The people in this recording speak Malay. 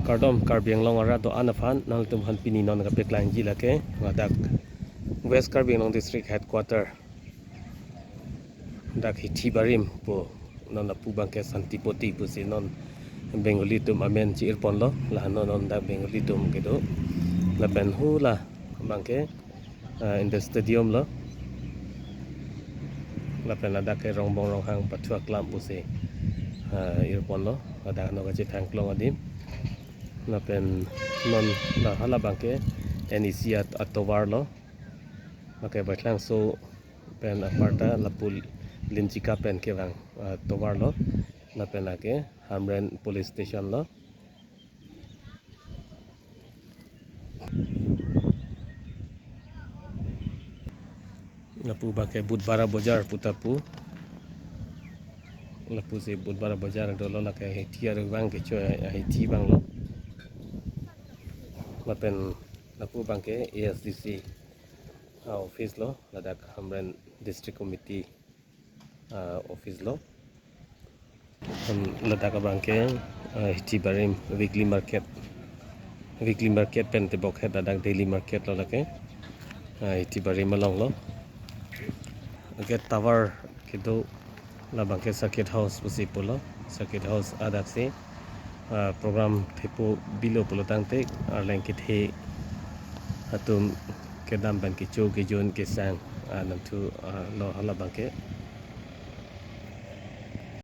Kardom Karbiang Long ara to anafan nang tum han pini non ka peklang ji lake ngadak West Karbiang Long District Headquarter dak hithi barim po non na pubang ke santipoti pu si non Bengali tum amen ci irpon lo la non dak Bengali tum kedo la ben hu la bangke in the stadium lo la pen ada ke rong bong rong hang patua klam pu si irpon lo ada no ka ci thank long adim la pen non la hala bangke NEC atowar lo okay batlang so pen aparta lapul linchika pen ke bang towar lo la pen ake Hamren police station lo lapu bake budbara bajar putapu lapu se budbara bajar do lo la ke hitia bang ke cho hiti bang lo la pen lapu bangke ASDC office lo ladak Hamren district committee office lo ladak bangke hiti barim weekly market pen te bokhe ladak daily market lo lake hiti barim long lo get tower kido la bangke circuit house pusi polo circuit house adak se program thepo bilo polo tangte arleng kit he atum kedam ban ki cho ke jon ke sang nam thu lo hala bangke